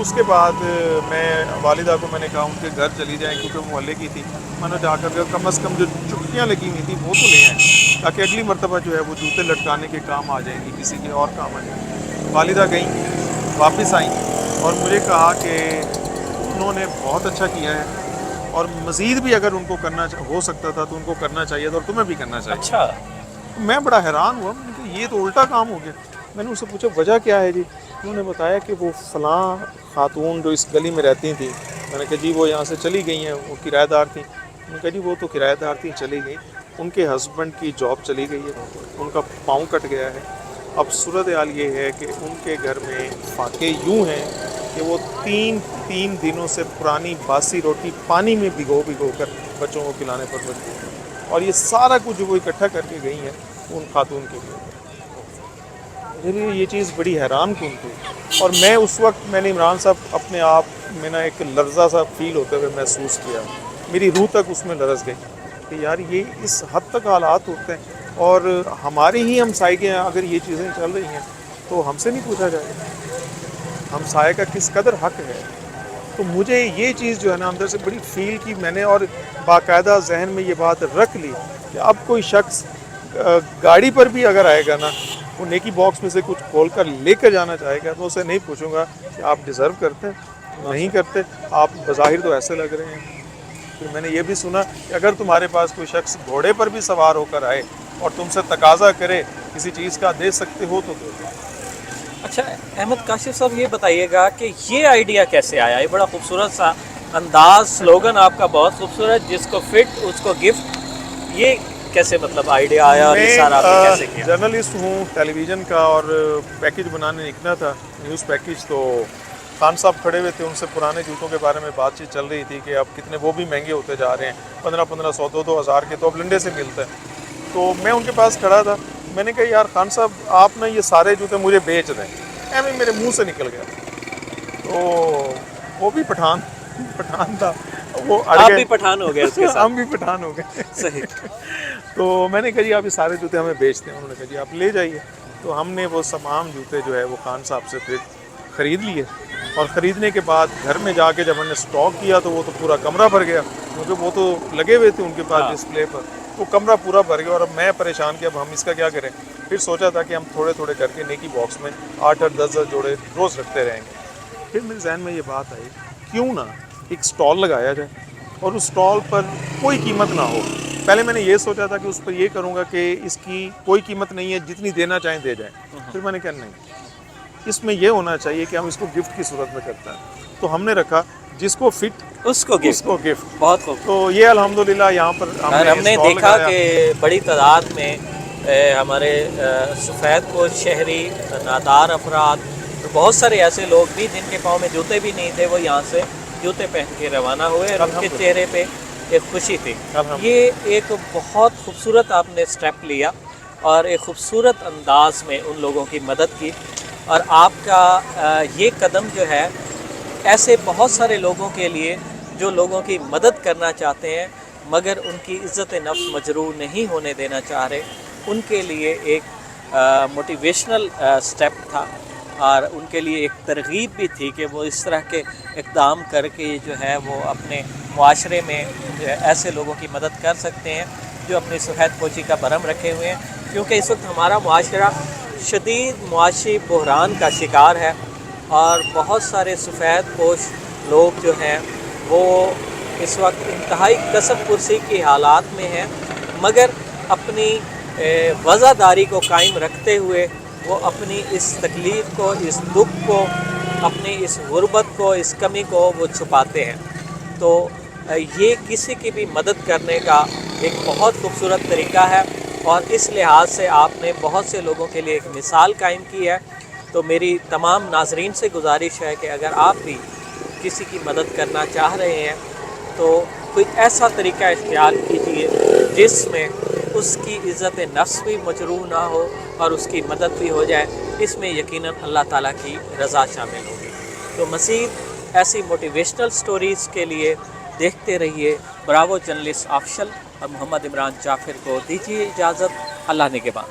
اس کے بعد میں والدہ کو میں نے کہا ان کے گھر چلی جائیں کیونکہ وہ محلے کی تھی. میں نے جا کر کم از کم جو چٹکیاں لگی ہوئی تھیں وہ تو لے آئیں تاکہ اگلی مرتبہ جو ہے وہ جوتے لٹکانے کے کام آ جائیں گی, کسی کے اور کام آ جائیں گی. والدہ گئیں, واپس آئیں اور مجھے کہا کہ انہوں نے بہت اچھا کیا ہے اور مزید بھی اگر ان کو کرنا ہو سکتا تھا تو ان کو کرنا چاہیے تھا اور تمہیں بھی کرنا چاہیے. اچھا. میں بڑا حیران ہوا, میں نے کہا یہ تو الٹا کام ہو گیا. میں نے ان سے پوچھا وجہ کیا ہے جی؟ انہوں نے بتایا کہ وہ فلاں خاتون جو اس گلی میں رہتی تھیں, میں نے کہا جی وہ یہاں سے چلی گئی ہیں, وہ کرایہ دار تھیں. میں نے کہا جی وہ تو کرایہ دار تھیں چلی گئی, ان کے ہسبینڈ کی جاب چلی گئی ہے, ان کا پاؤں کٹ گیا ہے. اب صورتحال یہ ہے کہ ان کے گھر میں فاقے یوں ہیں کہ وہ تین دنوں سے پرانی باسی روٹی پانی میں بھگو کر بچوں کو کھلانے پر مجبور ہیں, اور یہ سارا کچھ جو وہ اکٹھا کر کے گئی ہیں ان خاتون کے لیے. میرے لیے یہ چیز بڑی حیران کن تھی, اور میں اس وقت میں نے عمران صاحب اپنے آپ میں نا ایک لرزہ سا فیل ہوتے ہوئے محسوس کیا, میری روح تک اس میں لرز گئی کہ یار یہ اس حد تک حالات ہوتے ہیں, اور ہمارے ہی ہمسائے کے اگر یہ چیزیں چل رہی ہیں تو ہم سے نہیں پوچھا جائے گا ہمسائے کا کس قدر حق ہے. تو مجھے یہ چیز جو ہے نا اندر سے بڑی فیل کی میں نے, اور باقاعدہ ذہن میں یہ بات رکھ لی کہ اب کوئی شخص گاڑی پر بھی اگر آئے گا نا, وہ نیکی باکس میں سے کچھ کھول کر لے کر جانا چاہے گا تو اسے نہیں پوچھوں گا کہ آپ ڈیزرو کرتے نہیں کرتے, آپ بظاہر تو ایسے لگ رہے ہیں. پھر میں نے یہ بھی سنا کہ اگر تمہارے پاس کوئی شخص گھوڑے پر بھی سوار ہو کر آئے اور تم سے تقاضا کرے کسی چیز کا دے سکتے ہو تو دو. اچھا احمد کاشف صاحب یہ بتائیے گا کہ یہ آئیڈیا کیسے آیا؟ یہ بڑا خوبصورت سا انداز, سلوگن آپ کا بہت خوبصورت, جس کو فٹ اس کو گفٹ, یہ کیسے مطلب آئیڈیا آیا اور یہ سارا آپ نے کیسے کیا؟ جرنلسٹ ہوں ٹیلی ویژن کا, اور پیکج بنانے نکلا تھا نیوز پیکج, تو خان صاحب کھڑے ہوئے تھے, ان سے پرانے جوتوں کے بارے میں بات چیت چل رہی تھی کہ اب کتنے وہ بھی مہنگے ہوتے جا رہے ہیں, 1500 2,000 کے تو اب لنڈے سے ملتے ہیں. تو میں ان کے پاس کھڑا تھا, میں نے کہا یار خان صاحب آپ نا یہ سارے جوتے مجھے بیچ دیں. ایویں میرے منہ سے نکل گیا. تو وہ بھی پٹھان تھا, وہ اڑ آپ گئے, بھی پٹھان ہو گئے اس کے ساتھ. ہم بھی پٹھان ہو گئے. صحیح. تو میں نے کہا جی آپ یہ سارے جوتے ہمیں بیچتے ہیں. انہوں نے کہا جی آپ لے جائیے. تو ہم نے وہ تمام جوتے جو ہے وہ خان صاحب سے پھر خرید لیے, اور خریدنے کے بعد گھر میں جا کے جب ہم نے اسٹاک کیا تو وہ تو پورا کمرہ بھر گیا, کیونکہ وہ تو لگے ہوئے تھے ان کے پاس ڈسپلے پر, وہ کمرہ پورا بھر گیا. اور اب میں پریشان کہ اب ہم اس کا کیا کریں. پھر سوچا تھا کہ ہم تھوڑے تھوڑے کر کے نیکی باکس میں 8-8 10 جوڑے روز رکھتے رہیں گے. پھر میرے ذہن میں یہ بات آئی کیوں نہ ایک سٹال لگایا جائے, اور اس سٹال پر کوئی قیمت نہ ہو. پہلے میں نے یہ سوچا تھا کہ اس پر یہ کروں گا کہ اس کی کوئی قیمت نہیں ہے, جتنی دینا چاہیں دے جائیں. پھر میں نے کہا نہیں, اس میں یہ ہونا چاہیے کہ ہم اس کو گفٹ کی صورت میں کرتے ہیں. تو ہم نے رکھا جس کو فٹ اس کو گفٹ. بہت خوب. تو یہ الحمدللہ یہاں پر ہم نے دیکھا کہ بڑی تعداد میں ہمارے سفید پوش شہری, نادار افراد, بہت سارے ایسے لوگ بھی جن کے پاؤں میں جوتے بھی نہیں تھے, وہ یہاں سے جوتے پہن کے روانہ ہوئے, اور ان کے چہرے پہ ایک خوشی تھی. یہ ایک بہت خوبصورت آپ نے سٹیپ لیا, اور ایک خوبصورت انداز میں ان لوگوں کی مدد کی. اور آپ کا یہ قدم جو ہے ایسے بہت سارے لوگوں کے لیے جو لوگوں کی مدد کرنا چاہتے ہیں مگر ان کی عزت نفس مجروح نہیں ہونے دینا چاہ رہے, ان کے لیے ایک موٹیویشنل سٹیپ تھا, اور ان کے لیے ایک ترغیب بھی تھی کہ وہ اس طرح کے اقدام کر کے جو ہے وہ اپنے معاشرے میں ایسے لوگوں کی مدد کر سکتے ہیں جو اپنی سفید پوشی کا بھرم رکھے ہوئے ہیں. کیونکہ اس وقت ہمارا معاشرہ شدید معاشی بحران کا شکار ہے, اور بہت سارے سفید پوش لوگ جو ہیں وہ اس وقت انتہائی کسب پرسی کی حالات میں ہیں, مگر اپنی وزاداری کو قائم رکھتے ہوئے وہ اپنی اس تکلیف کو, اس دکھ کو, اپنی اس غربت کو, اس کمی کو وہ چھپاتے ہیں. تو یہ کسی کی بھی مدد کرنے کا ایک بہت خوبصورت طریقہ ہے, اور اس لحاظ سے آپ نے بہت سے لوگوں کے لیے ایک مثال قائم کی ہے. تو میری تمام ناظرین سے گزارش ہے کہ اگر آپ بھی کسی کی مدد کرنا چاہ رہے ہیں تو کوئی ایسا طریقہ اختیار کیجیے جس میں اس کی عزت نفس بھی مجروح نہ ہو اور اس کی مدد بھی ہو جائے. اس میں یقیناً اللہ تعالیٰ کی رضا شامل ہوگی. تو مزید ایسی موٹیویشنل سٹوریز کے لیے دیکھتے رہیے براوو جرنلسٹ آفیشل, اور محمد عمران جعفر کو دیجیے اجازت. اللہ نگہبان.